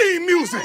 theme music.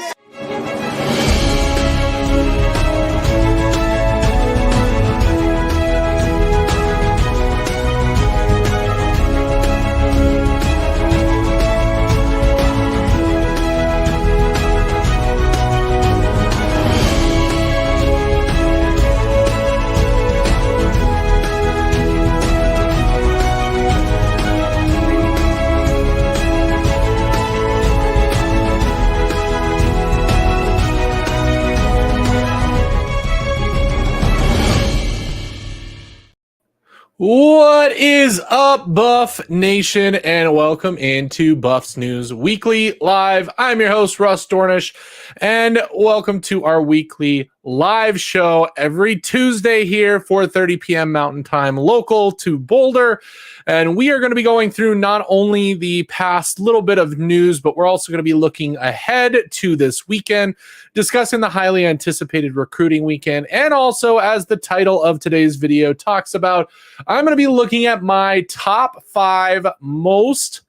What is up, Buff Nation, and welcome into Buffs News Weekly Live. I'm your host, Russ Dornish, and welcome to our weekly live show every Tuesday here, 4:30 p.m. Mountain Time, local to Boulder. And we are going to be going through not only the past little bit of news, but we're also going to be looking ahead to this weekend, discussing the highly anticipated recruiting weekend. And also, as the title of today's video talks about, I'm going to be looking at my top 5 most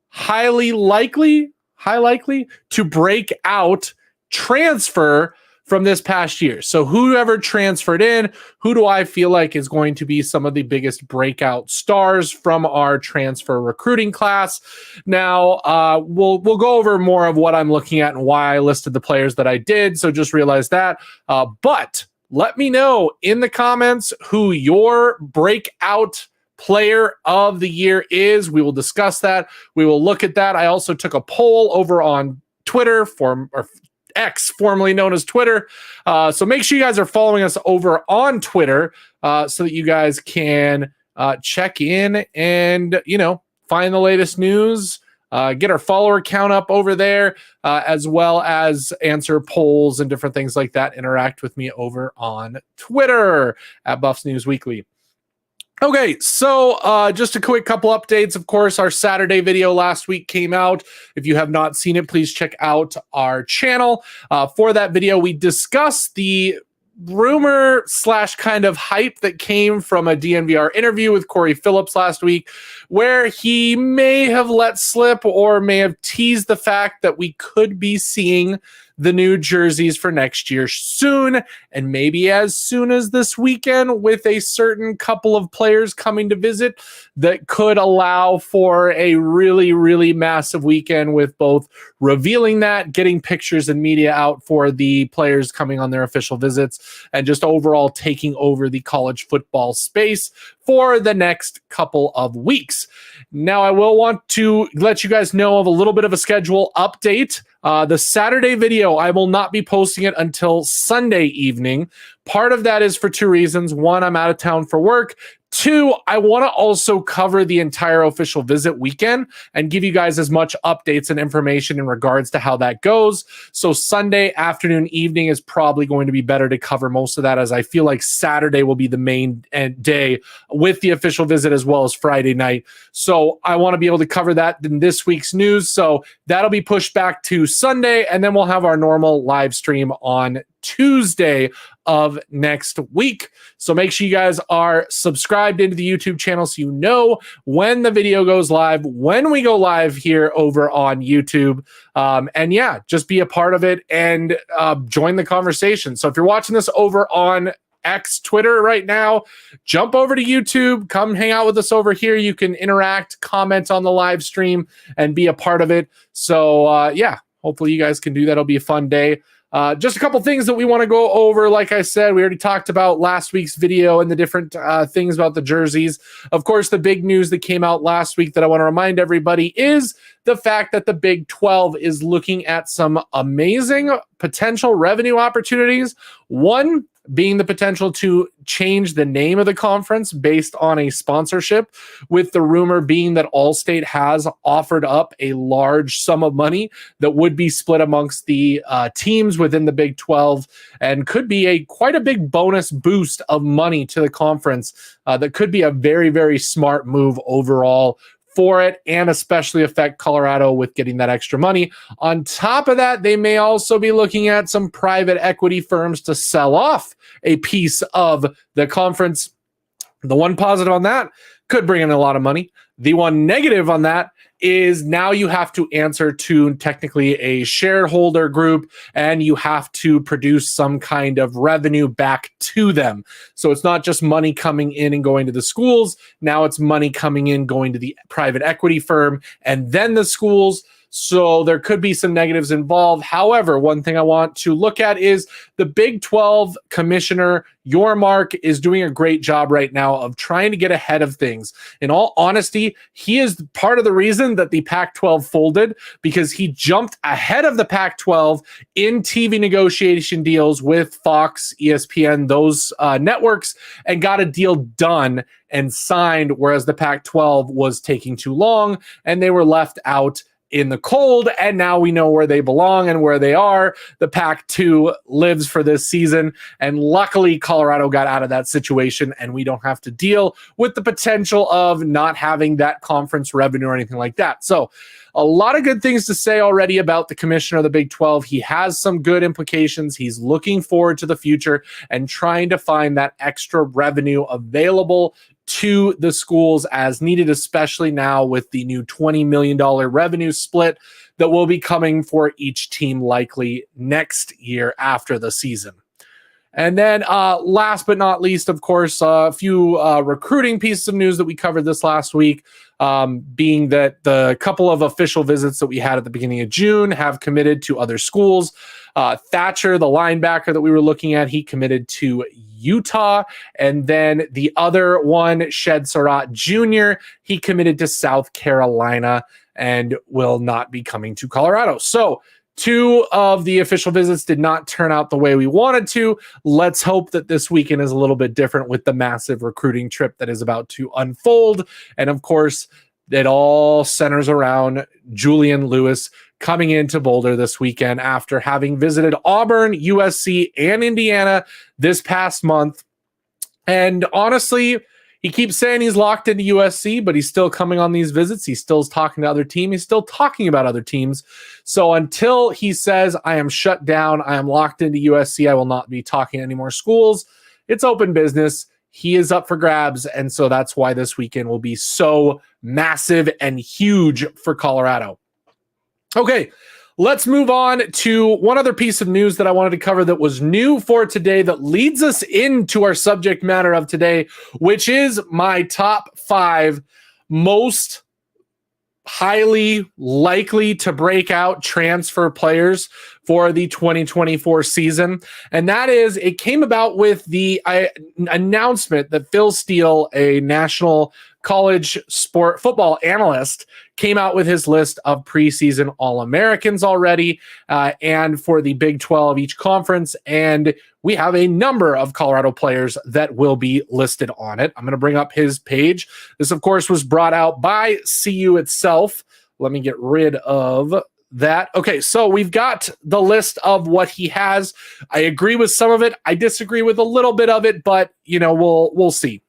high likely to break out transfer from this past year. So whoever transferred in, who do I feel like is going to be some of the biggest breakout stars from our transfer recruiting class? Now, we'll go over more of what I'm looking at and why I listed the players that I did. So just realize that. But let me know in the comments who your breakout player of the year is. We will discuss that. We will look at that. I also took a poll over on Twitter or X, formerly known as Twitter. So make sure you guys are following us over on Twitter so that you guys can check in and, find the latest news, get our follower count up over there, as well as answer polls and different things like that. Interact with me over on Twitter at Buffs News Weekly. Okay, so just a quick couple updates. Of course, our Saturday video last week came out. If you have not seen it, please check out our channel. For that video, we discussed the rumor / kind of hype that came from a DNVR interview with Corey Phillips last week, where he may have let slip or may have teased the fact that we could be seeing the new jerseys for next year soon, and maybe as soon as this weekend, with a certain couple of players coming to visit that could allow for a really, really massive weekend with both revealing that, getting pictures and media out for the players coming on their official visits, and just overall taking over the college football space for the next couple of weeks. Now, I will want to let you guys know of a little bit of a schedule update. The Saturday video, I will not be posting it until Sunday evening. Part of that is for 2 reasons. 1, I'm out of town for work. 2, I want to also cover the entire official visit weekend and give you guys as much updates and information in regards to how that goes. So Sunday afternoon, evening is probably going to be better to cover most of that, as I feel like Saturday will be the main day with the official visit as well as Friday night. So I want to be able to cover that in this week's news. So that'll be pushed back to Sunday, and then we'll have our normal live stream on Tuesday of next week. So make sure you guys are subscribed into the YouTube channel so you know when the video goes live, when we go live here over on YouTube. And yeah, just be a part of it and join the conversation. So if you're watching this over on X, Twitter right now, jump over to YouTube, come hang out with us over here. You can interact, comment on the live stream, and be a part of it. So yeah, hopefully you guys can do that. It'll be a fun day. Just a couple things that we want to go over. Like I said, we already talked about last week's video and the different things about the jerseys. Of course, the big news that came out last week that I want to remind everybody is the fact that the Big 12 is looking at some amazing potential revenue opportunities. One being the potential to change the name of the conference based on a sponsorship, with the rumor being that Allstate has offered up a large sum of money that would be split amongst the teams within the Big 12 and could be quite a big bonus boost of money to the conference. That could be a very, very smart move overall for it, and especially affect Colorado with getting that extra money. On top of that, they may also be looking at some private equity firms to sell off a piece of the conference The one positive on that, could bring in a lot of money. The one negative on that is now you have to answer to technically a shareholder group, and you have to produce some kind of revenue back to them. So it's not just money coming in and going to the schools. Now it's money coming in, going to the private equity firm, and then the schools. So there could be some negatives involved. However, one thing I want to look at is the Big 12 commissioner, Yormark, is doing a great job right now of trying to get ahead of things. In all honesty, he is part of the reason that the Pac-12 folded, because he jumped ahead of the Pac-12 in TV negotiation deals with Fox, ESPN, those networks, and got a deal done and signed, whereas the Pac-12 was taking too long and they were left out in the cold, and now we know where they belong and where they are. The Pac-2 lives for this season, and luckily Colorado got out of that situation, and we don't have to deal with the potential of not having that conference revenue or anything like that. So a lot of good things to say already about the commissioner of the Big 12. He has some good implications. He's looking forward to the future and trying to find that extra revenue available to the schools as needed, especially now with the new $20 million revenue split that will be coming for each team likely next year after the season. And then last but not least, of course, a few recruiting pieces of news that we covered this last week, being that the couple of official visits that we had at the beginning of June have committed to other schools. Thatcher, the linebacker that we were looking at, he committed to Utah. And then the other one, Shed Surratt Jr., he committed to South Carolina and will not be coming to Colorado. So 2 of the official visits did not turn out the way we wanted to. Let's hope that this weekend is a little bit different with the massive recruiting trip that is about to unfold. And of course, it all centers around Julian Lewis coming into Boulder this weekend after having visited Auburn, USC, and Indiana this past month. And honestly, he keeps saying he's locked into USC, but he's still coming on these visits. He's still talking to other teams. He's still talking about other teams. So until he says, I am shut down, I am locked into USC, I will not be talking to any more schools, it's open business. He is up for grabs. And so that's why this weekend will be so massive and huge for Colorado. Okay, let's move on to one other piece of news that I wanted to cover that was new for today that leads us into our subject matter of today, which is my top 5 most highly likely to break out transfer players for the 2024 season. And that is, it came about with the announcement that Phil Steele, a national college football analyst, came out with his list of preseason All-Americans already, and for the Big 12 each conference. And we have a number of Colorado players that will be listed on it. I'm going to bring up his page. This, of course, was brought out by CU itself. Let me get rid of that. Okay, so we've got the list of what he has. I agree with some of it. I disagree with a little bit of it, but we'll see.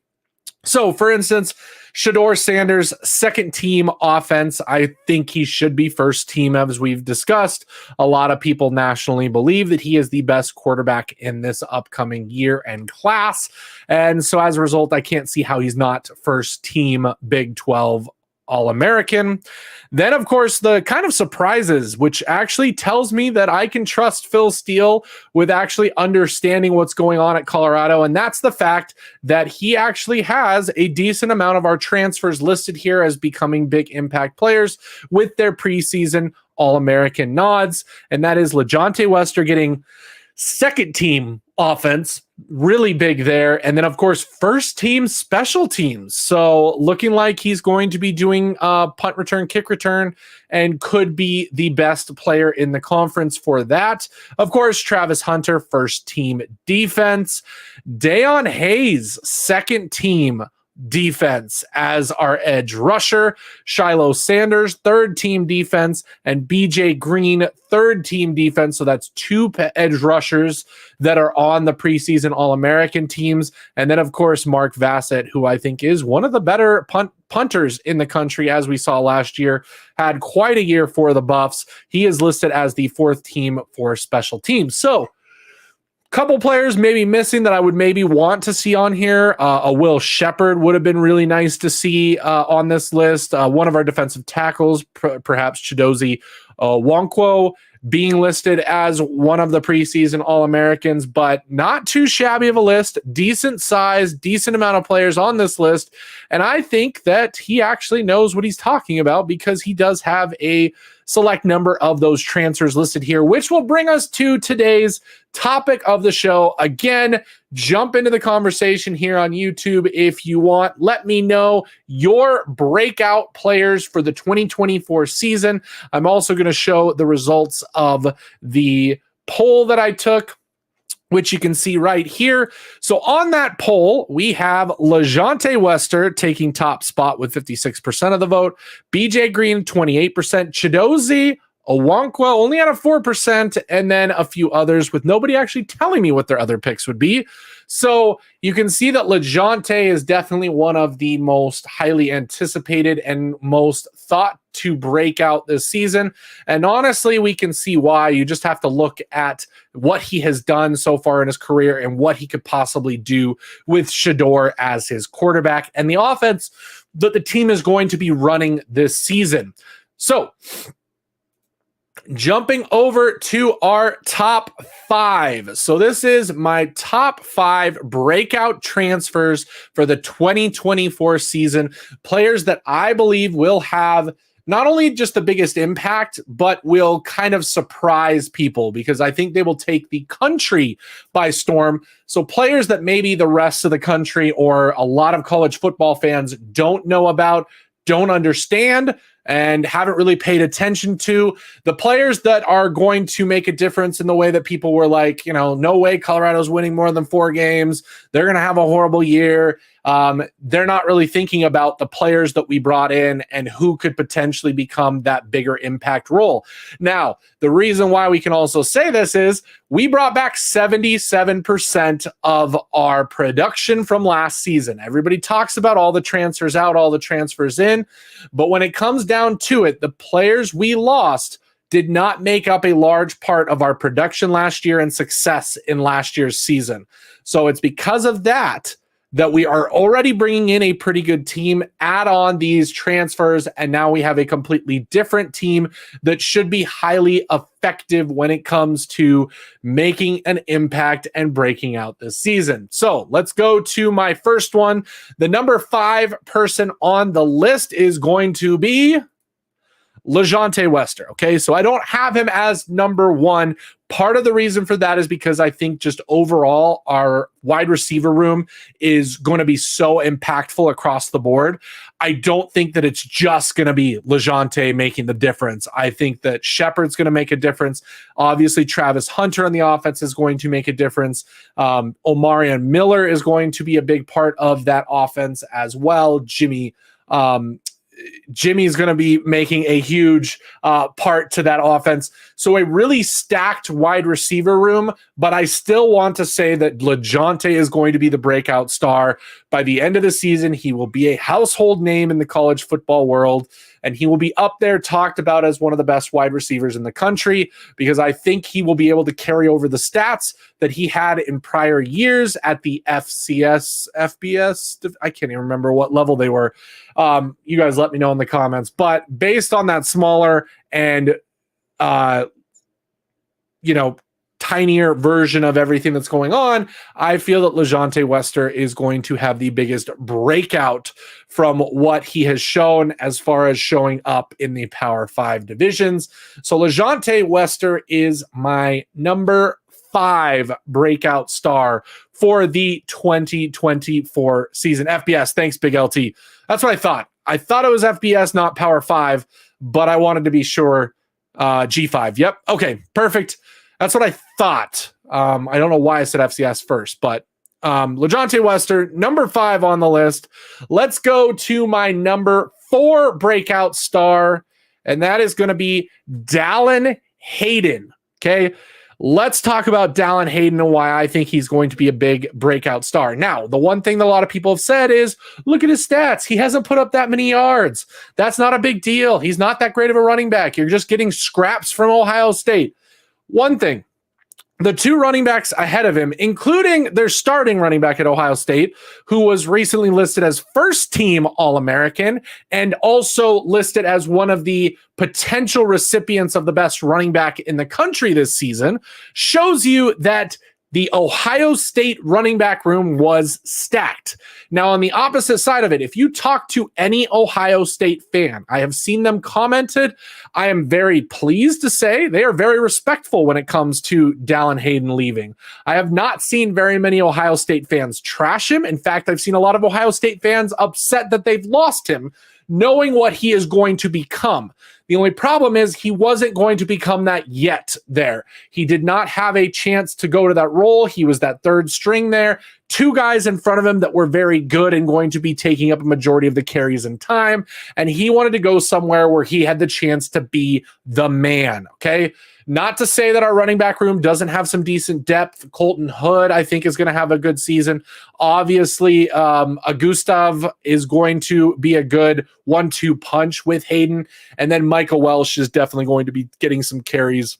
So, for instance, Shedeur Sanders, second team offense. I think he should be first team, as we've discussed. A lot of people nationally believe that he is the best quarterback in this upcoming year and class. And so as a result, I can't see how he's not first team Big 12 All-American. Then, of course, the kind of surprises, which actually tells me that I can trust Phil Steele with actually understanding what's going on at Colorado. And that's the fact that he actually has a decent amount of our transfers listed here as becoming big impact players with their preseason All-American nods. And that is LeJontay Wester getting second team offense, really big there. And then, of course, first team special teams. So looking like he's going to be doing punt return, kick return, and could be the best player in the conference for that. Of course, Travis Hunter, first team defense. Dayon Hayes, second team defense as our edge rusher. Shiloh Sanders, third team defense, and BJ Green, third team defense. So that's 2 edge rushers that are on the preseason All-American teams. And then, of course, Mark Vassett, who I think is one of the better punters in the country, as we saw last year, had quite a year for the Buffs. He is listed as the 4th team for special teams. So Couple players maybe missing that I would maybe want to see on here. A Will Shepherd would have been really nice to see on this list. One of our defensive tackles, perhaps Chidozie Nwankwo, being listed as one of the preseason All-Americans, but not too shabby of a list. Decent size, decent amount of players on this list. And I think that he actually knows what he's talking about because he does have a select number of those transfers listed here, which will bring us to today's topic of the show. Again, jump into the conversation here on YouTube if you want. Let me know your breakout players for the 2024 season. I'm also going to show the results of the poll that I took, which you can see right here. So on that poll, we have LaJohntay Wester taking top spot with 56% of the vote. BJ Green, 28%. Chidozie Nwankwo only out of 4%, and then a few others with nobody actually telling me what their other picks would be. So you can see that LaJohntay is definitely one of the most highly anticipated and most thought to break out this season. And honestly, we can see why. You just have to look at what he has done so far in his career and what he could possibly do with Shedeur as his quarterback and the offense that the team is going to be running this season. So jumping over to our top 5. So this is my top 5 breakout transfers for the 2024 season. Players that I believe will have not only just the biggest impact, but will kind of surprise people because I think they will take the country by storm. So players that maybe the rest of the country or a lot of college football fans don't know about, don't understand, and haven't really paid attention to. The players that are going to make a difference in the way that people were like, no way Colorado's winning more than 4 games. They're going to have a horrible year. They're not really thinking about the players that we brought in and who could potentially become that bigger impact role. Now, the reason why we can also say this is we brought back 77% of our production from last season. Everybody talks about all the transfers out, all the transfers in, but when it comes down to it, the players we lost did not make up a large part of our production last year and success in last year's season. So it's because of that we are already bringing in a pretty good team, add on these transfers, and now we have a completely different team that should be highly effective when it comes to making an impact and breaking out this season. So let's go to my first one. The number 5 person on the list is going to be LaJohntay Wester. Okay, so I don't have him as number 1. Part of the reason for that is because I think just overall our wide receiver room is going to be so impactful across the board. I don't think that it's just going to be LaJohntay making the difference. I think that Shepherd's going to make a difference. Obviously, Travis Hunter on the offense is going to make a difference. Omarion Miller is going to be a big part of that offense as well. Jimmy's going to be making a huge part to that offense. So a really stacked wide receiver room, but I still want to say that LaJohntay is going to be the breakout star. By the end of the season, he will be a household name in the college football world, and he will be up there talked about as one of the best wide receivers in the country because I think he will be able to carry over the stats that he had in prior years at the FBS. I can't even remember what level they were. You guys let me know in the comments. But based on that smaller and, tinier version of everything that's going on, I feel that LaJohntay Wester is going to have the biggest breakout from what he has shown as far as showing up in the Power 5 divisions. So LaJohntay Wester is my number 5 breakout star for the 2024 season. FBS, thanks, Big LT. That's what I thought. I thought it was FBS, not Power 5, but I wanted to be sure. G5. Yep. Okay, perfect. That's what I thought. I don't know why I said FCS first, but LaJohntay Wester, number 5 on the list. Let's go to my number 4 breakout star, and that is going to be Dallin Hayden. Okay. Let's talk about Dallin Hayden and why I think he's going to be a big breakout star. Now, the one thing that a lot of people have said is, look at his stats. He hasn't put up that many yards. That's not a big deal. He's not that great of a running back. You're just getting scraps from Ohio State. One thing, the two running backs ahead of him, including their starting running back at Ohio State, who was recently listed as first team All-American and also listed as one of the potential recipients of the best running back in the country this season, shows you that the Ohio State running back room was stacked. Now, on the opposite side of it, if you talk to any Ohio State fan, I have seen them commented. I am very pleased to say they are very respectful when it comes to Dallin Hayden leaving. I have not seen very many Ohio State fans trash him. In fact, I've seen a lot of Ohio State fans upset that they've lost him, knowing what he is going to become. The only problem is he wasn't going to become that yet there. He did not have a chance to go to that role. He was that third string there. Two guys in front of him that were very good and going to be taking up a majority of the carries and time. And he wanted to go somewhere where he had the chance to be the man, okay? Not to say that our running back room doesn't have some decent depth. Colton Hood, I think, is going to have a good season. Obviously, Gustav is going to be a good 1-2 punch with Hayden. And then Michael Welsh is definitely going to be getting some carries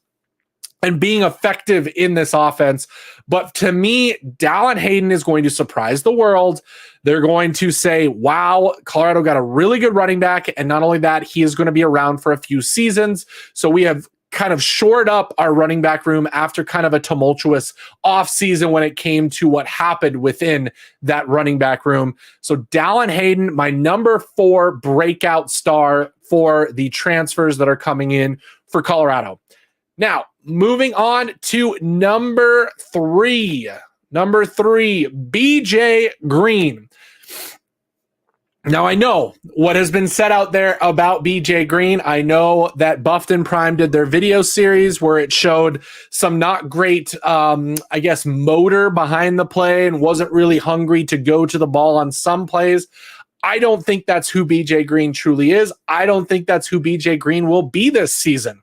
and being effective in this offense. But to me, Dallin Hayden is going to surprise the world. They're going to say, wow, Colorado got a really good running back. And not only that, he is going to be around for a few seasons. So we have kind of shored up our running back room after kind of a tumultuous offseason when it came to what happened within that running back room. So Dallin Hayden, my number 4 breakout star for the transfers that are coming in for Colorado. Now, moving on to number 3. Number 3, BJ Green. Now, I know what has been said out there about BJ Green. I know that Buffton Prime did their video series where it showed some not great, motor behind the play and wasn't really hungry to go to the ball on some plays. I don't think that's who BJ Green truly is. I don't think that's who BJ Green will be this season.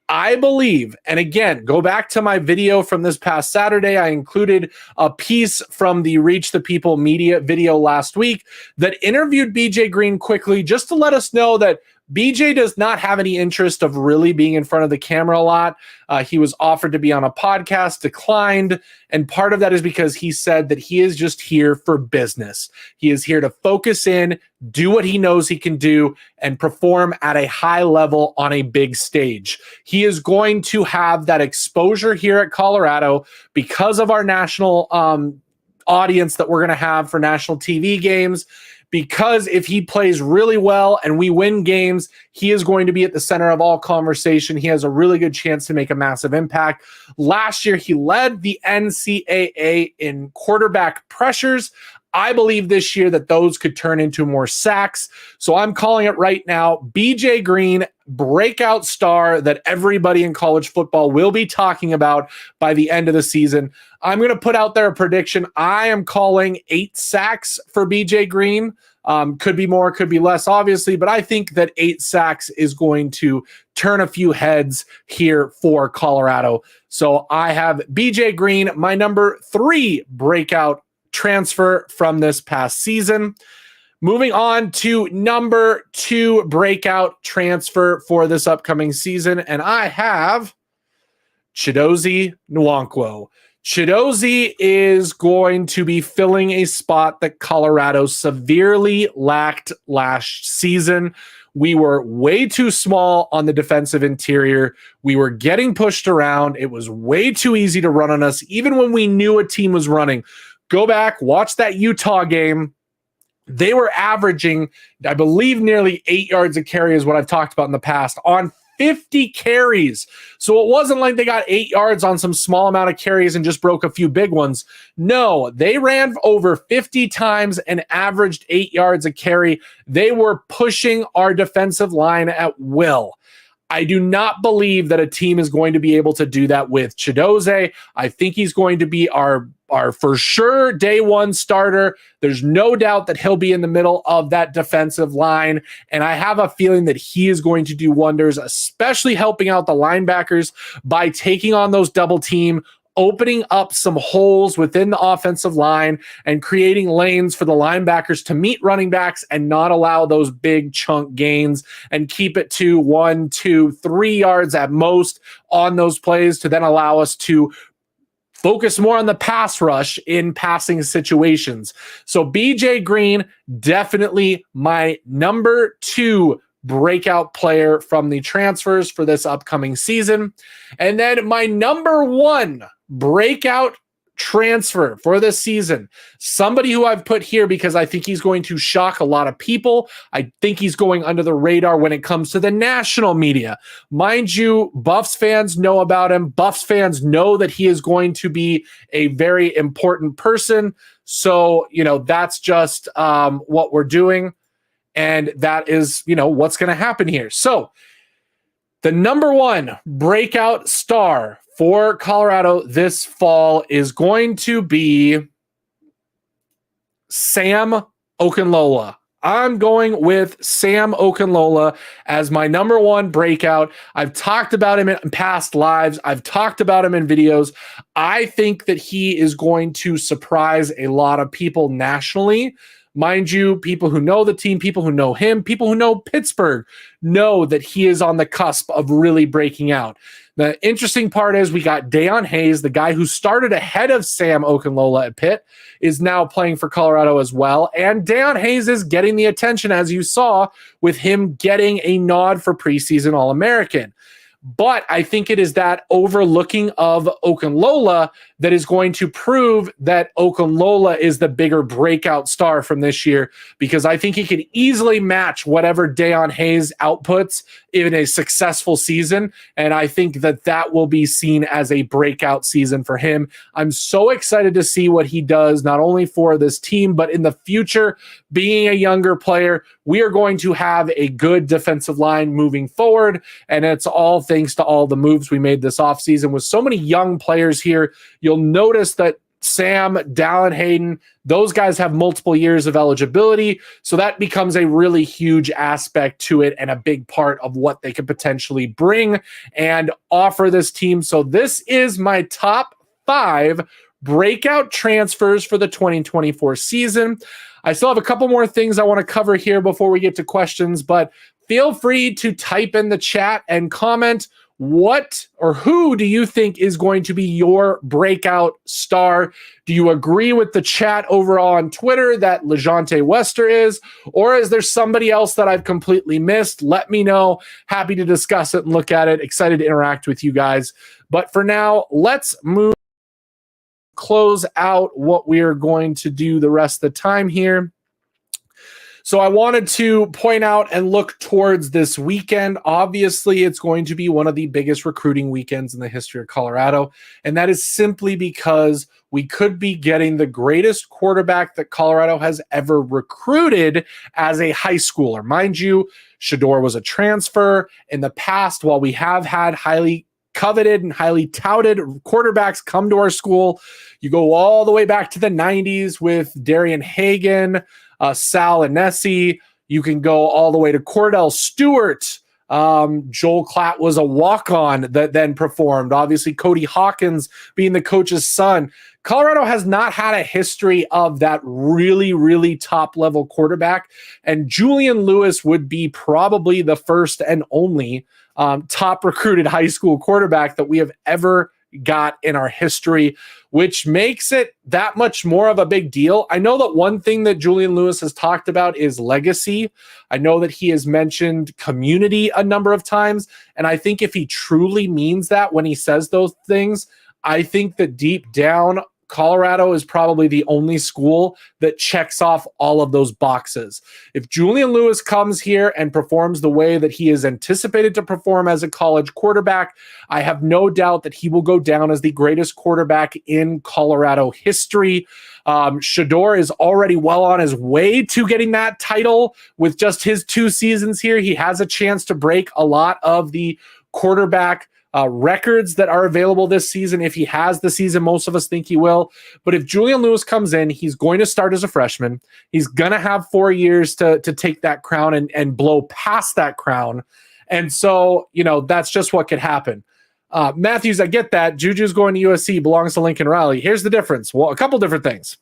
I believe, and again, go back to my video from this past Saturday. I included a piece from the Reach the People media video last week that interviewed BJ Green quickly just to let us know that BJ does not have any interest of really being in front of the camera a lot. He was offered to be on a podcast, declined. And part of that is because he said that he is just here for business. He is here to focus in, do what he knows he can do, and perform at a high level on a big stage. He is going to have that exposure here at Colorado because of our national audience that we're going to have for national TV games. Because if he plays really well and we win games, he is going to be at the center of all conversation. He has a really good chance to make a massive impact. Last year, he led the NCAA in quarterback pressures. I believe this year that those could turn into more sacks. So I'm calling it right now, BJ Green, breakout star that everybody in college football will be talking about by the end of the season. I'm going to put out there a prediction. I am calling 8 sacks for BJ Green. Could be more, could be less, obviously, but I think that 8 sacks is going to turn a few heads here for Colorado. So I have BJ Green, my number 3 breakout transfer from this past season. Moving on to number 2 breakout transfer for this upcoming season, and I have Chidozie Nwankwo. Chidozie is going to be filling a spot that Colorado severely lacked last season. We were way too small on the defensive interior. We were getting pushed around. It was way too easy to run on us, even when we knew a team was running. Go back, watch that Utah game. They were averaging, I believe, nearly 8 yards a carry is what I've talked about in the past, on 50 carries. So it wasn't like they got 8 yards on some small amount of carries and just broke a few big ones. No, they ran over 50 times and averaged 8 yards a carry. They were pushing our defensive line at will. I do not believe that a team is going to be able to do that with Chidozie. I think he's going to be our for sure day 1 starter. There's no doubt that he'll be in the middle of that defensive line. And I have a feeling that he is going to do wonders, especially helping out the linebackers by taking on those double team, opening up some holes within the offensive line and creating lanes for the linebackers to meet running backs and not allow those big chunk gains and keep it to 1, 2, 3 yards at most on those plays to then allow us to focus more on the pass rush in passing situations. So BJ Green, definitely my number 2 breakout player from the transfers for this upcoming season. And then my number 1 breakout transfer for this season, somebody who I've put here because I think he's going to shock a lot of people. I think he's going under the radar when it comes to the national media. Mind you, Buffs fans know about him. Buffs fans know that he is going to be a very important person. So, that's just what we're doing. And that is, what's going to happen here. So the number 1 breakout star for Colorado this fall is going to be Sam Okunlola. I'm going with Sam Okunlola as my number 1 breakout. I've talked about him in past lives. I've talked about him in videos. I think that he is going to surprise a lot of people nationally. Mind you, people who know the team, people who know him, people who know Pittsburgh know that he is on the cusp of really breaking out. The interesting part is we got Deion Hayes, the guy who started ahead of Sam Okunlola at Pitt, is now playing for Colorado as well. And Deion Hayes is getting the attention, as you saw, with him getting a nod for preseason All-American. But I think it is that overlooking of Okunlola that is going to prove that Okunlola is the bigger breakout star from this year, because I think he can easily match whatever Deion Hayes outputs in a successful season. And I think that that will be seen as a breakout season for him. I'm so excited to see what he does, not only for this team, but in the future. Being a younger player, we are going to have a good defensive line moving forward. And it's all thanks to all the moves we made this offseason with so many young players here. You'll notice that Sam, Dallin Hayden, those guys have multiple years of eligibility. So that becomes a really huge aspect to it and a big part of what they could potentially bring and offer this team. So this is my top 5 breakout transfers for the 2024 season. I still have a couple more things I want to cover here before we get to questions, but feel free to type in the chat and comment what or who do you think is going to be your breakout star? Do you agree with the chat overall on Twitter that LeJohntay Wester is, or is there somebody else that I've completely missed? Let me know. Happy to discuss it and look at it. Excited to interact with you guys. But for now, let's close out what we are going to do the rest of the time here. So I wanted to point out and look towards this weekend. Obviously, it's going to be one of the biggest recruiting weekends in the history of Colorado, and that is simply because we could be getting the greatest quarterback that Colorado has ever recruited as a high schooler. Mind you, Shedeur was a transfer. In the past, while we have had highly coveted and highly touted quarterbacks come to our school, you go all the way back to the 90s with Darian Hagan, Sal Anesi. You can go all the way to Cordell Stewart. Joel Klatt was a walk-on that then performed. Obviously, Cody Hawkins being the coach's son. Colorado has not had a history of that really, really top-level quarterback, and Julian Lewis would be probably the first and only top recruited high school quarterback that we have ever got in our history, which makes it that much more of a big deal. I know that one thing that Julian Lewis has talked about is legacy. I know that he has mentioned community a number of times, and I think if he truly means that when he says those things, I think that deep down, Colorado is probably the only school that checks off all of those boxes. If Julian Lewis comes here and performs the way that he is anticipated to perform as a college quarterback, I have no doubt that he will go down as the greatest quarterback in Colorado history. Shedeur is already well on his way to getting that title with just his 2 seasons here. He has a chance to break a lot of the quarterback records that are available this season. If he has the season, most of us think he will. But if Julian Lewis comes in, he's going to start as a freshman. He's going to have 4 years to take that crown and blow past that crown. And so, that's just what could happen. Matthews, I get that. Juju's going to USC, belongs to Lincoln Riley. Here's the difference. Well, a couple different things.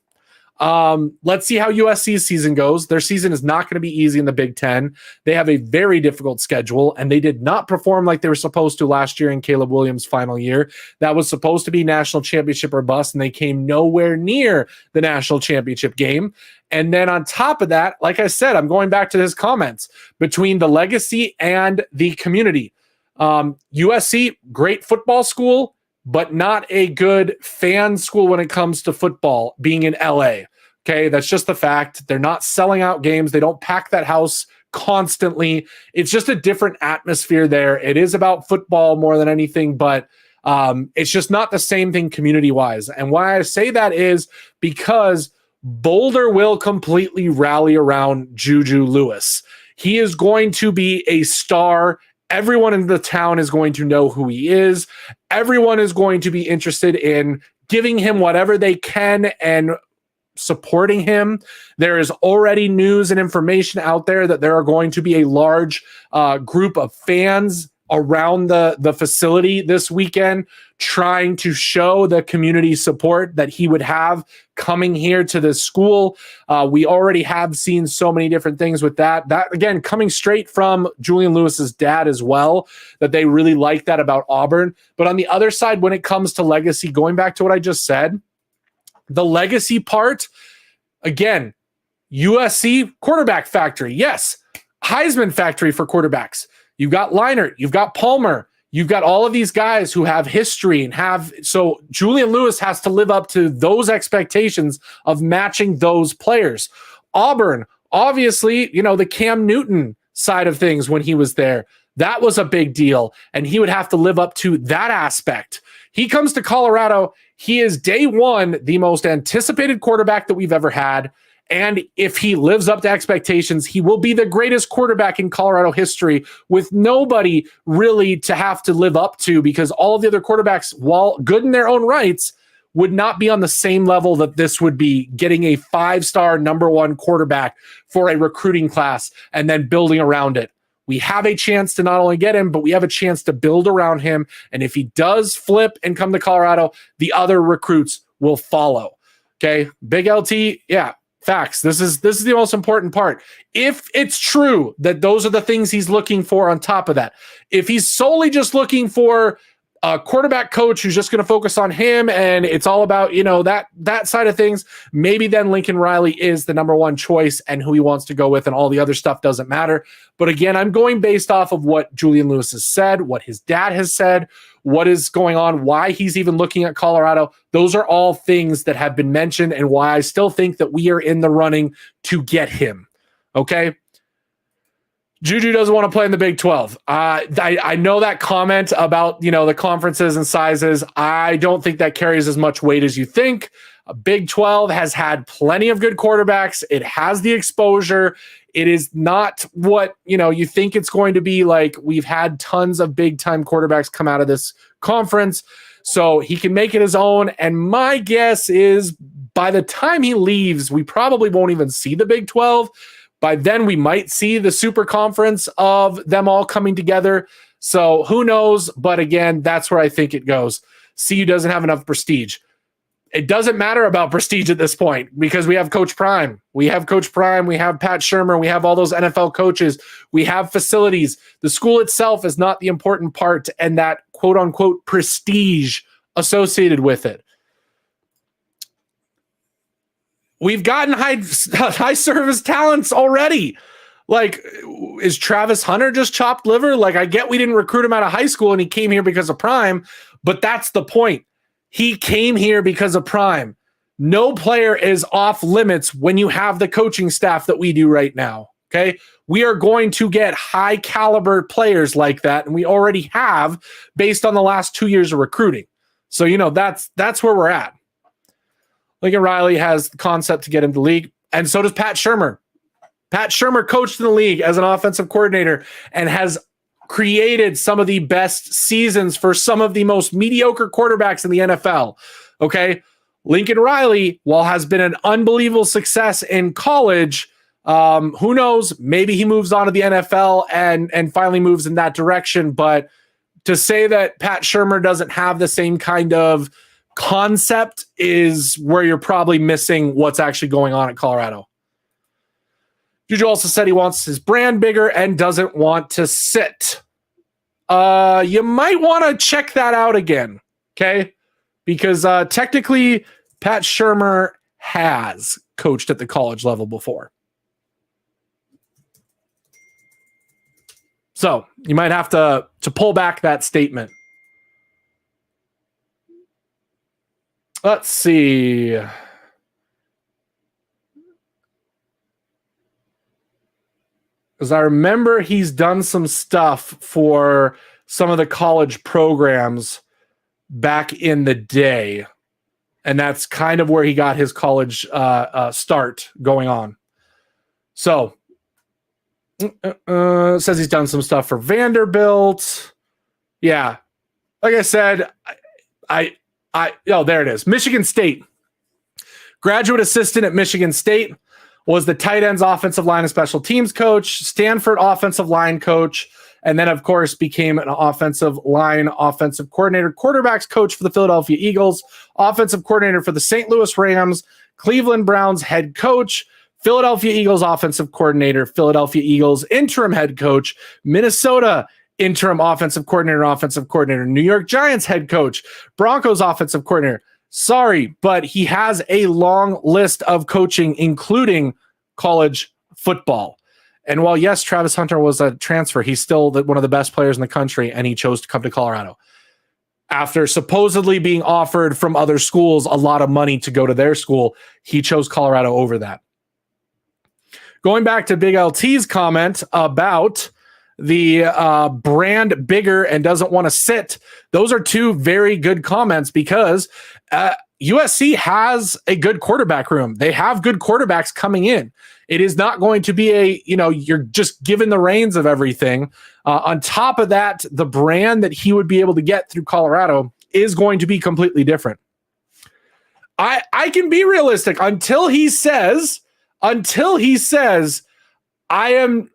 Let's see how USC's season goes. Their season is not going to be easy in the Big Ten. They have a very difficult schedule, and they did not perform like they were supposed to last year in Caleb Williams' final year. That was supposed to be national championship or bust, and they came nowhere near the national championship game. And then on top of that, like I said, I'm going back to his comments between the legacy and the community. USC, great football school, but not a good fan school when it comes to football, being in LA. Okay, that's just the fact. They're not selling out games. They don't pack that house constantly. It's just a different atmosphere there. It is about football more than anything, but it's just not the same thing community-wise. And why I say that is because Boulder will completely rally around Juju Lewis. He is going to be a star. Everyone in the town is going to know who he is. Everyone is going to be interested in giving him whatever they can and supporting him. There is already news and information out there that there are going to be a large group of fans around the facility this weekend trying to show the community support that he would have coming here to the school. We already have seen so many different things with that. That, again, coming straight from Julian Lewis's dad as well, that they really like that about Auburn. But on the other side, when it comes to legacy, going back to what I just said, the legacy part, again, USC quarterback factory. Yes, Heisman factory for quarterbacks. You've got Leinart, you've got Palmer, you've got all of these guys who have history and so Julian Lewis has to live up to those expectations of matching those players. Auburn, obviously, the Cam Newton side of things when he was there, that was a big deal, and he would have to live up to that aspect. He comes to Colorado, he is day one, the most anticipated quarterback that we've ever had. And if he lives up to expectations, he will be the greatest quarterback in Colorado history with nobody really to have to live up to, because all of the other quarterbacks, while good in their own rights, would not be on the same level that this would be, getting a 5-star number one quarterback for a recruiting class and then building around it. We have a chance to not only get him, but we have a chance to build around him. And if he does flip and come to Colorado, the other recruits will follow. Okay. Big LT. Yeah. Facts. This is the most important part. If it's true that those are the things he's looking for on top of that, if he's solely just looking for a quarterback coach who's just going to focus on him and it's all about, that side of things, maybe then Lincoln Riley is the number one choice and who he wants to go with, and all the other stuff doesn't matter. But again, I'm going based off of what Julian Lewis has said, what his dad has said, what is going on, why he's even looking at Colorado. Those are all things that have been mentioned and why I still think that we are in the running to get him. Okay. Juju doesn't want to play in the Big 12. I know that comment about, the conferences and sizes. I don't think that carries as much weight as you think. Big 12 has had plenty of good quarterbacks. It has the exposure. It is not what, you think it's going to be. Like, we've had tons of big time quarterbacks come out of this conference, so he can make it his own. And my guess is by the time he leaves, we probably won't even see the Big 12. By then, we might see the super conference of them all coming together. So who knows? But again, that's where I think it goes. CU doesn't have enough prestige. It doesn't matter about prestige at this point because we have Coach Prime. We have Coach Prime. We have Pat Shurmur. We have all those NFL coaches. We have facilities. The school itself is not the important part, and that quote unquote prestige associated with it. We've gotten high service talents already. Like, is Travis Hunter just chopped liver? Like, I get we didn't recruit him out of high school and he came here because of Prime, but that's the point. He came here because of Prime. No player is off limits when you have the coaching staff that we do right now. Okay. We are going to get high caliber players like that. And we already have based on the last 2 years of recruiting. So, that's where we're at. Lincoln Riley has the concept to get into the league, and so does Pat Shurmur. Pat Shurmur coached in the league as an offensive coordinator and has created some of the best seasons for some of the most mediocre quarterbacks in the NFL. Okay. Lincoln Riley, while has been an unbelievable success in college, who knows? Maybe he moves on to the NFL and finally moves in that direction. But to say that Pat Shurmur doesn't have the same kind of concept is where you're probably missing what's actually going on at Colorado. Juju also said he wants his brand bigger and doesn't want to sit. You might want to check that out again, okay? Because technically, Pat Shurmur has coached at the college level before. So you might have to pull back that statement. Let's see. Because I remember he's done some stuff for some of the college programs back in the day. And that's kind of where he got his college start going on. So, says he's done some stuff for Vanderbilt. Yeah. Like I said, there it is. Michigan State. Graduate assistant at Michigan State. Was the tight ends, offensive line, and special teams coach, Stanford offensive line coach, and then, of course, became an offensive line, offensive coordinator, quarterbacks coach for the Philadelphia Eagles, offensive coordinator for the St. Louis Rams, Cleveland Browns head coach, Philadelphia Eagles offensive coordinator, Philadelphia Eagles interim head coach, Minnesota interim offensive coordinator, New York Giants head coach, Broncos offensive coordinator. Sorry, but he has a long list of coaching, including college football. And while, yes, Travis Hunter was a transfer, he's still one of the best players in the country, and he chose to come to Colorado. After supposedly being offered from other schools a lot of money to go to their school, he chose Colorado over that. Going back to Big LT's comment about the brand bigger and doesn't want to sit, those are two very good comments because USC has a good quarterback room. They have good quarterbacks coming in. It is not going to be you're just given the reins of everything. On top of that, the brand that he would be able to get through Colorado is going to be completely different. I can be realistic until he says, I am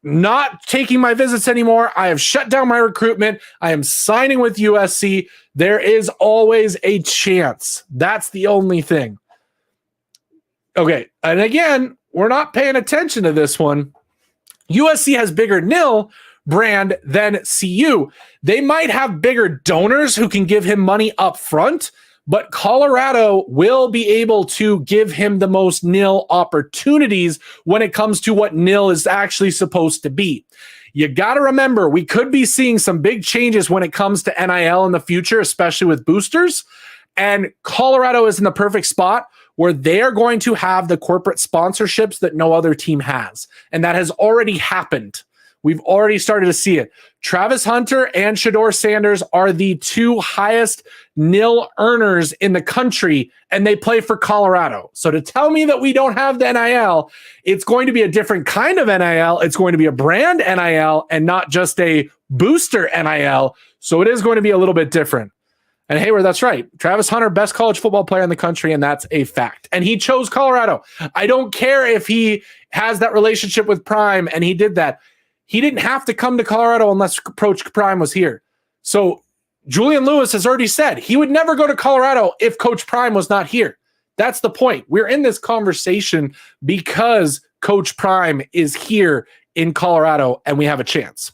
not taking my visits anymore. I have shut down my recruitment. I am signing with USC. There is always a chance. That's the only thing. Okay. And again, we're not paying attention to this one. USC has bigger nil brand than CU. They might have bigger donors who can give him money up front, but Colorado will be able to give him the most nil opportunities when it comes to what nil is actually supposed to be. You got to remember, we could be seeing some big changes when it comes to NIL in the future, especially with boosters. And Colorado is in the perfect spot where they are going to have the corporate sponsorships that no other team has. And that has already happened. We've already started to see it. Travis Hunter and Shedeur Sanders are the two highest nil earners in the country, and they play for Colorado. So to tell me that we don't have the NIL, it's going to be a different kind of NIL. It's going to be a brand NIL and not just a booster NIL. So it is going to be a little bit different. And Hayward, that's right. Travis Hunter, best college football player in the country, and that's a fact. And he chose Colorado. I don't care if he has that relationship with Prime and he did that. He didn't have to come to Colorado unless Coach Prime was here. So Julian Lewis has already said he would never go to Colorado if Coach Prime was not here. That's the point. We're in this conversation because Coach Prime is here in Colorado and we have a chance.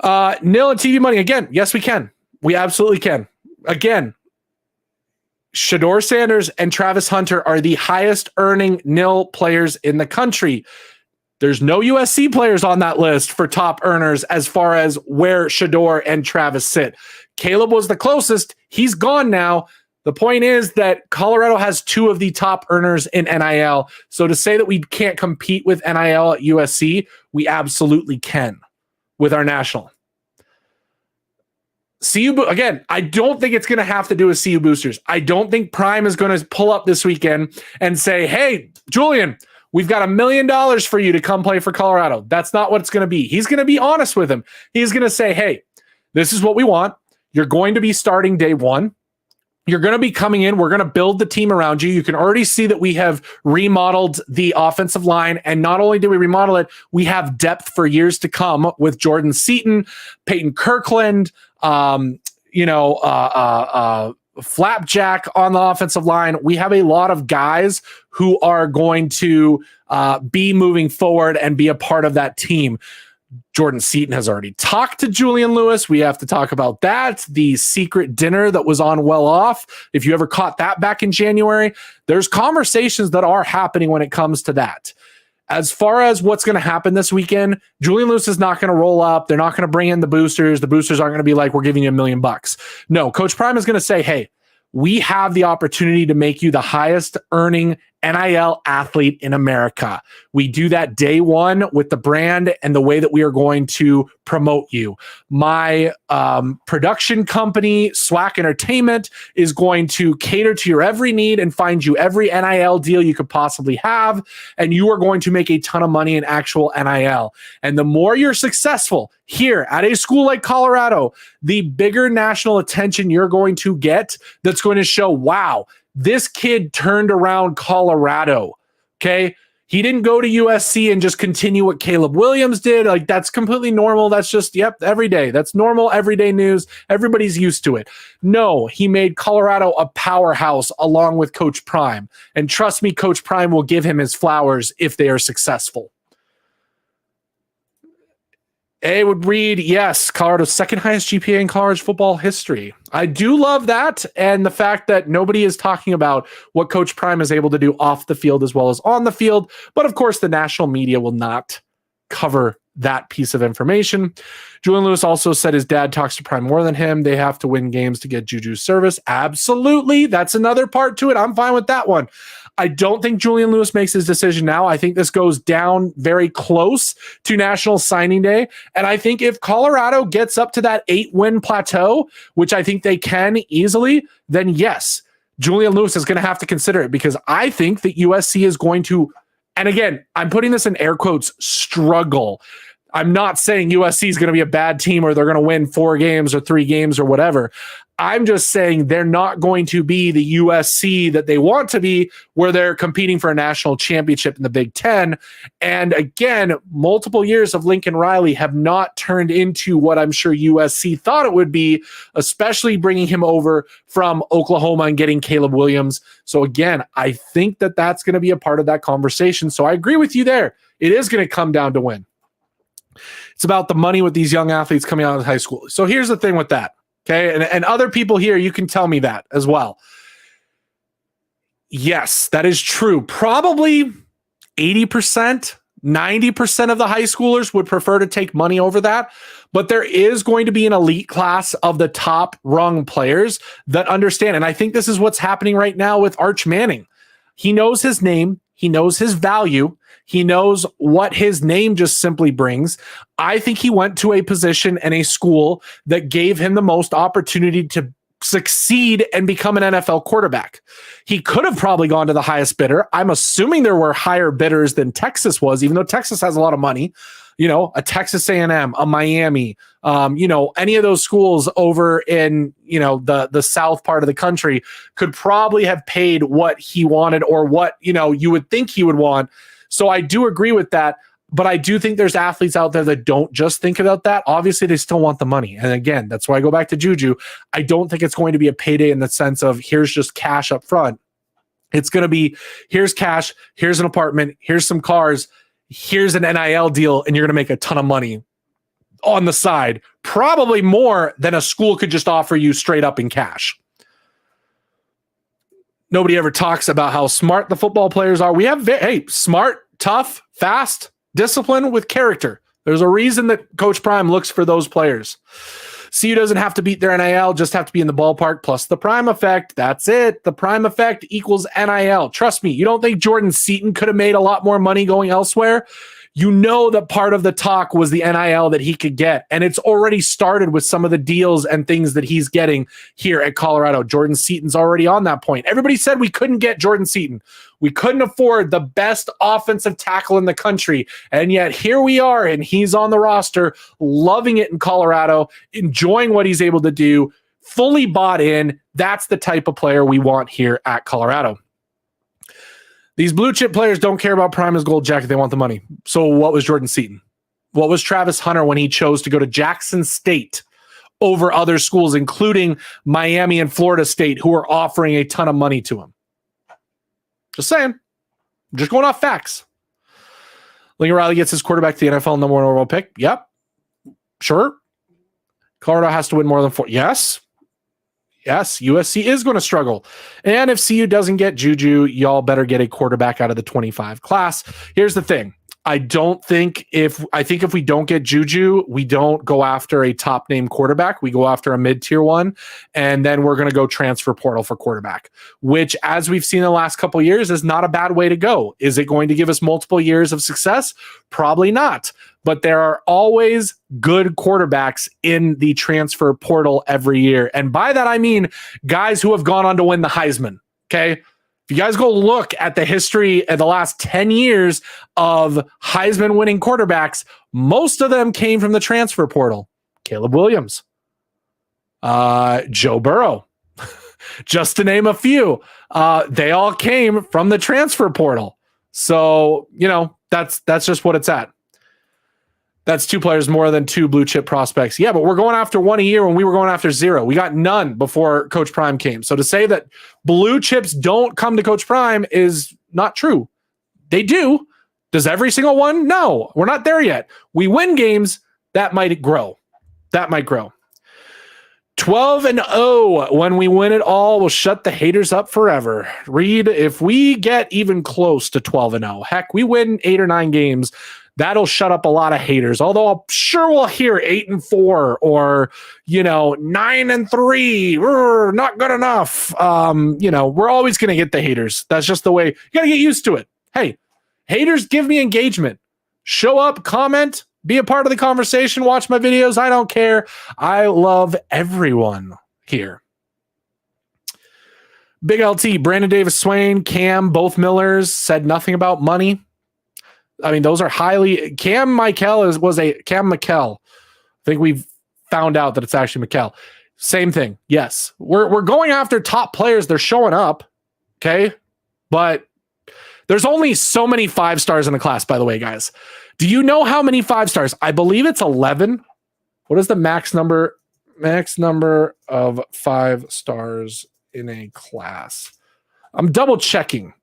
Nil and TV money. Again, yes, we can. We absolutely can. Again, Shedeur Sanders and Travis Hunter are the highest earning nil players in the country. There's no USC players on that list for top earners as far as where Shedeur and Travis sit. Caleb was the closest. He's gone now. The point is that Colorado has two of the top earners in NIL. So to say that we can't compete with NIL at USC, we absolutely can with our national. CU, again, I don't think it's going to have to do with CU boosters. I don't think Prime is going to pull up this weekend and say, hey, Julian, we've got $1 million for you to come play for Colorado. That's not what it's going to be. He's going to be honest with him. He's going to say, hey, this is what we want. You're going to be starting day one. You're going to be coming in. We're going to build the team around you. You can already see that we have remodeled the offensive line. And not only did we remodel it, we have depth for years to come with Jordan Seaton, Peyton Kirkland, flapjack on the offensive line. We have a lot of guys who are going to be moving forward and be a part of that team. Jordan Seaton has already talked to Julian Lewis. We have to talk about that. The secret dinner that was on Well Off. If you ever caught that back in January, there's conversations that are happening when it comes to that. As far as what's going to happen this weekend, Julian Lewis is not going to roll up. They're not going to bring in the boosters. The boosters aren't going to be like, we're giving you $1 million. No, Coach Prime is going to say, hey, we have the opportunity to make you the highest earning NIL athlete in America. We do that day one with the brand and the way that we are going to promote you. My production company, Swack Entertainment, is going to cater to your every need and find you every NIL deal you could possibly have. And you are going to make a ton of money in actual NIL. And the more you're successful here at a school like Colorado, the bigger national attention you're going to get that's going to show, wow, this kid turned around Colorado, okay? He didn't go to USC and just continue what Caleb Williams did. Like, that's completely normal. That's just, every day. That's normal, everyday news. Everybody's used to it. No, he made Colorado a powerhouse along with Coach Prime. And trust me, Coach Prime will give him his flowers if they are successful. A would read, yes, Colorado's second highest GPA in college football history. I do love that, and the fact that nobody is talking about what Coach Prime is able to do off the field as well as on the field. But of course, the national media will not cover that piece of information. Julian Lewis also said his dad talks to Prime more than him. They have to win games to get Juju's service. Absolutely. That's another part to it. I'm fine with that one. I don't think Julian Lewis makes his decision now. I think this goes down very close to National Signing Day. And I think if Colorado gets up to that 8-win plateau, which I think they can easily, then yes, Julian Lewis is going to have to consider it, because I think that USC is going to, and again, I'm putting this in air quotes, struggle. I'm not saying USC is going to be a bad team or they're going to win 4 games or 3 games or whatever. I'm just saying they're not going to be the USC that they want to be, where they're competing for a national championship in the Big Ten. And again, multiple years of Lincoln Riley have not turned into what I'm sure USC thought it would be, especially bringing him over from Oklahoma and getting Caleb Williams. So again, I think that that's going to be a part of that conversation. So I agree with you there. It is going to come down to win. It's about the money with these young athletes coming out of high school. So here's the thing with that. Okay. And other people here, you can tell me that as well. Yes, that is true. Probably 80%, 90% of the high schoolers would prefer to take money over that. But there is going to be an elite class of the top rung players that understand. And I think this is what's happening right now with Arch Manning. He knows his name. He knows his value. He knows what his name just simply brings. I think he went to a position and a school that gave him the most opportunity to succeed and become an NFL quarterback. He could have probably gone to the highest bidder. I'm assuming there were higher bidders than Texas was, even though Texas has a lot of money. You know, a Texas A&M, a Miami, any of those schools over in, the south part of the country could probably have paid what he wanted, or what, you would think he would want. So I do agree with that, but I do think there's athletes out there that don't just think about that. Obviously, they still want the money. And again, that's why I go back to Juju. I don't think it's going to be a payday in the sense of here's just cash up front. It's going to be, here's cash, here's an apartment, here's some cars, here's an NIL deal, and you're going to make a ton of money on the side. Probably more than a school could just offer you straight up in cash. Nobody ever talks about how smart the football players are. We have, smart, tough, fast, discipline with character. There's a reason that Coach Prime looks for those players. CU doesn't have to beat their NIL, just have to be in the ballpark plus the Prime effect. That's it. The Prime effect equals NIL. Trust me, you don't think Jordan Seaton could have made a lot more money going elsewhere? You know that part of the talk was the NIL that he could get, and it's already started with some of the deals and things that he's getting here at Colorado. Jordan Seaton's already on that point. Everybody said we couldn't get Jordan Seaton. We couldn't afford the best offensive tackle in the country, and yet here we are, and he's on the roster, loving it in Colorado, enjoying what he's able to do, fully bought in. That's the type of player we want here at Colorado. These blue chip players don't care about Prime as gold jacket. They want the money. So what was Jordan Seaton? What was Travis Hunter when he chose to go to Jackson State over other schools, including Miami and Florida State, who are offering a ton of money to him. Just saying. I'm just going off facts. Lincoln Riley gets his quarterback to the NFL number 1 overall pick. Yep. Sure. Colorado has to win more than 4. Yes. Yes. USC is going to struggle. And if CU doesn't get Juju, y'all better get a quarterback out of the 25 class. Here's the thing. I think if we don't get Juju, we don't go after a top name quarterback. We go after a mid-tier one, and then we're going to go transfer portal for quarterback, which, as we've seen in the last couple of years, is not a bad way to go. Is it going to give us multiple years of success? Probably not. But there are always good quarterbacks in the transfer portal every year. And by that, I mean guys who have gone on to win the Heisman. Okay. If you guys go look at the history of the last 10 years of Heisman winning quarterbacks, most of them came from the transfer portal. Caleb Williams, Joe Burrow, just to name a few. They all came from the transfer portal. So, that's just what it's at. That's 2 players more than 2 blue chip prospects. Yeah, but we're going after 1 a year when we were going after 0. We got none before Coach Prime came. So to say that blue chips don't come to Coach Prime is not true. They do. Does every single one? No, we're not there yet. We win games. That might grow. 12-0. When we win it all, we'll shut the haters up forever. Reed, if we get even close to 12-0, heck, we win 8 or 9 games, that'll shut up a lot of haters. Although I'm sure we'll hear 8-4 or 9-3. Not good enough. We're always going to get the haters. That's just the way. You got to get used to it. Hey, haters give me engagement. Show up, comment, be a part of the conversation, watch my videos. I don't care. I love everyone here. Big LT, Brandon Davis Swain, Cam, both Millers said nothing about money. I mean, those are highly. Cam McKell. I think we've found out that it's actually McKell. Same thing. Yes, we're going after top players. They're showing up. Okay, but there's only so many 5 stars in the class. By the way, guys, do you know how many 5 stars? I believe it's 11. What is the max number? Max number of 5 stars in a class. I'm double checking.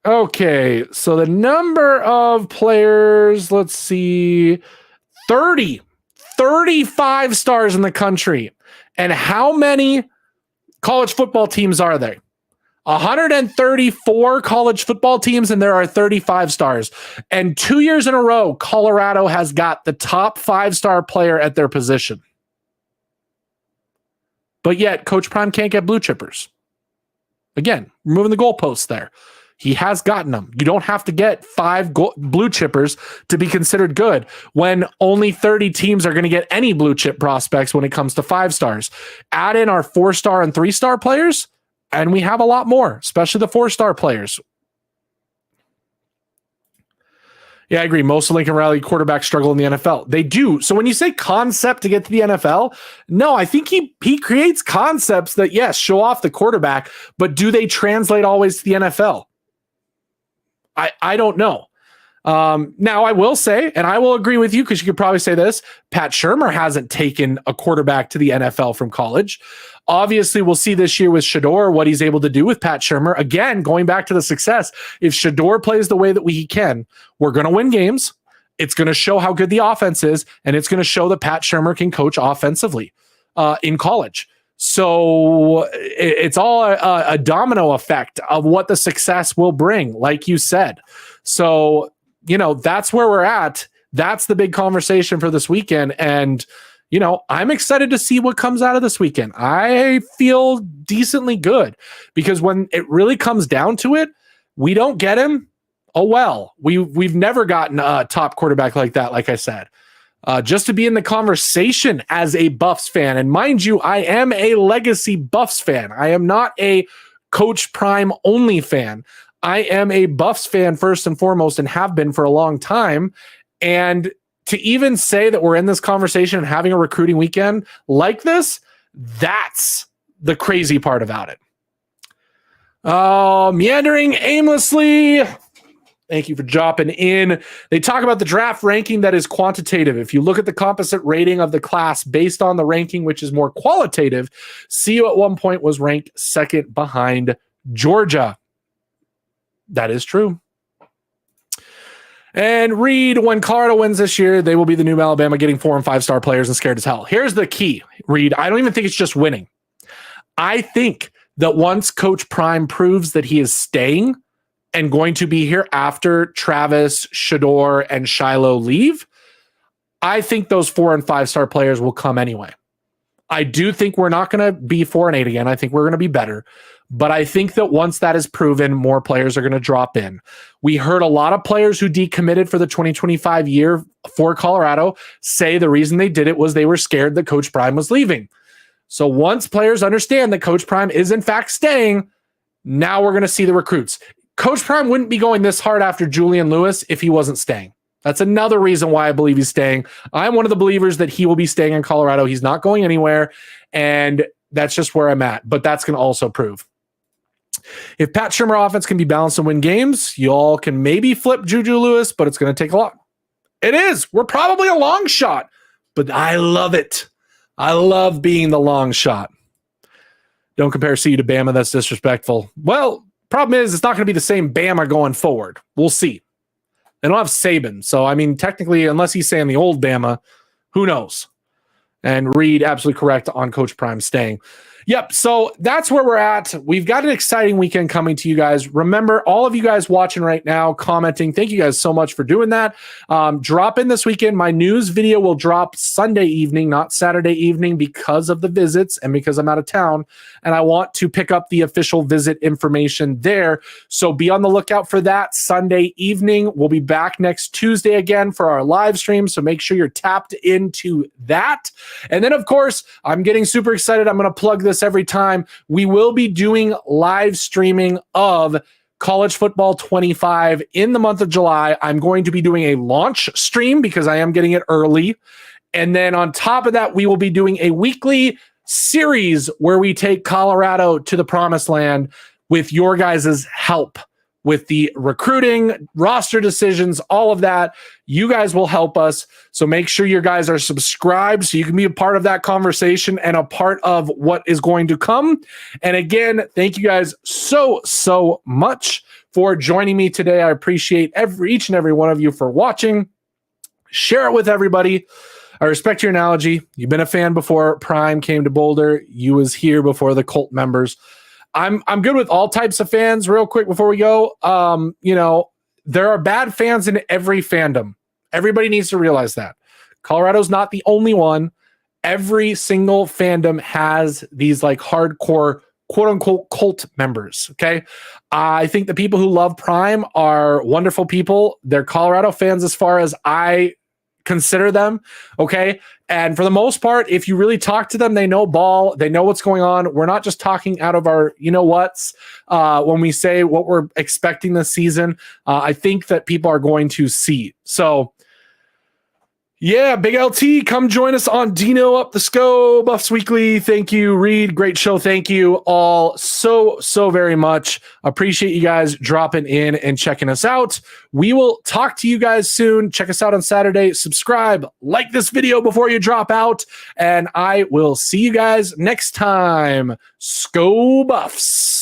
Okay, so the number of players, let's see, 35 stars in the country. And how many college football teams are there? 134 college football teams, and there are 35 stars. And 2 years in a row, Colorado has got the top 5-star player at their position. But yet, Coach Prime can't get blue chippers. Again, moving the goalposts there. He has gotten them. You don't have to get 5 blue chippers to be considered good when only 30 teams are going to get any blue chip prospects when it comes to 5 stars. Add in our 4-star and 3-star players, and we have a lot more, especially the 4-star players. Yeah, I agree. Most of Lincoln Riley quarterbacks struggle in the NFL. They do. So when you say concept to get to the NFL, no, I think he creates concepts that, yes, show off the quarterback, but do they translate always to the NFL? I don't know. Now, I will say, and I will agree with you because you could probably say this, Pat Shurmur hasn't taken a quarterback to the NFL from college. Obviously, we'll see this year with Shedeur what he's able to do with Pat Shurmur. Again, going back to the success, if Shedeur plays the way that he can, we're going to win games. It's going to show how good the offense is, and it's going to show that Pat Shurmur can coach offensively in college. So it's all a domino effect of what the success will bring, like you said. So, that's where we're at. That's the big conversation for this weekend. And, I'm excited to see what comes out of this weekend. I feel decently good because when it really comes down to it, we don't get him. Oh, well, we've never gotten a top quarterback like that, like I said. Just to be in the conversation as a Buffs fan. And mind you, I am a legacy Buffs fan. I am not a Coach Prime only fan. I am a Buffs fan first and foremost and have been for a long time. And to even say that we're in this conversation and having a recruiting weekend like this, that's the crazy part about it. Meandering aimlessly. Thank you for dropping in. They talk about the draft ranking that is quantitative. If you look at the composite rating of the class based on the ranking, which is more qualitative, CU at one point was ranked second behind Georgia. That is true. And Reed, when Colorado wins this year, they will be the new Alabama, getting 4 and 5 star players and scared as hell. Here's the key, Reed. I don't even think it's just winning. I think that once Coach Prime proves that he is staying and going to be here after Travis, Shador, and Shiloh leave, I think those 4 and 5 star players will come anyway. I do think we're not going to be 4 and 8 again. I think we're going to be better. But I think that once that is proven, more players are going to drop in. We heard a lot of players who decommitted for the 2025 year for Colorado say the reason they did it was they were scared that Coach Prime was leaving. So once players understand that Coach Prime is in fact staying, now we're going to see the recruits. Coach Prime wouldn't be going this hard after Julian Lewis if he wasn't staying. That's another reason why I believe he's staying. I'm one of the believers that he will be staying in Colorado. He's not going anywhere, and that's just where I'm at. But that's going to also prove. If Pat Shurmur offense can be balanced and win games, y'all can maybe flip Juju Lewis, but it's going to take a lot. It is. We're probably a long shot, but I love it. I love being the long shot. Don't compare CU to Bama. That's disrespectful. Well, problem is, it's not going to be the same Bama going forward. We'll see. They don't have Saban. So, I mean, technically, unless he's saying the old Bama, who knows? And Reed, absolutely correct on Coach Prime staying. Yep, so that's where we're at. We've got an exciting weekend coming to you guys. Remember, all of you guys watching right now, commenting, thank you guys so much for doing that. Drop in this weekend. My news video will drop Sunday evening, not Saturday evening, because of the visits and because I'm out of town. And I want to pick up the official visit information there. So be on the lookout for that Sunday evening. We'll be back next Tuesday again for our live stream. So make sure you're tapped into that. And then, of course, I'm getting super excited. I'm going to plug this every time. We will be doing live streaming of College Football 25 in the month of July. I'm going to be doing a launch stream because I am getting it early. And then on top of that, we will be doing a weekly series where we take Colorado to the promised land with your guys' help. With the recruiting, roster decisions, all of that, you guys will help us. So make sure you guys are subscribed so you can be a part of that conversation and a part of what is going to come. And again, thank you guys so much for joining me today. I appreciate each and every one of you for watching. Share it with everybody. I respect your analogy. You've been a fan before Prime came to Boulder. You was here before the cult members. I'm good with all types of fans. Real quick before we go, there are bad fans in every fandom. Everybody needs to realize that. Colorado's not the only one. Every single fandom has these like hardcore quote unquote cult members. Okay. I think the people who love Prime are wonderful people. They're Colorado fans as far as I consider them. Okay. And for the most part, if you really talk to them, they know ball, they know what's going on. We're not just talking out of our, what's when we say what we're expecting this season. I think that people are going to see. So yeah, Big LT, come join us on Dino Up the Sco, Buffs Weekly. Thank you, Reed. Great show. Thank you all so very much. Appreciate you guys dropping in and checking us out. We will talk to you guys soon. Check us out on Saturday. Subscribe, like this video before you drop out, and I will see you guys next time. Sco Buffs.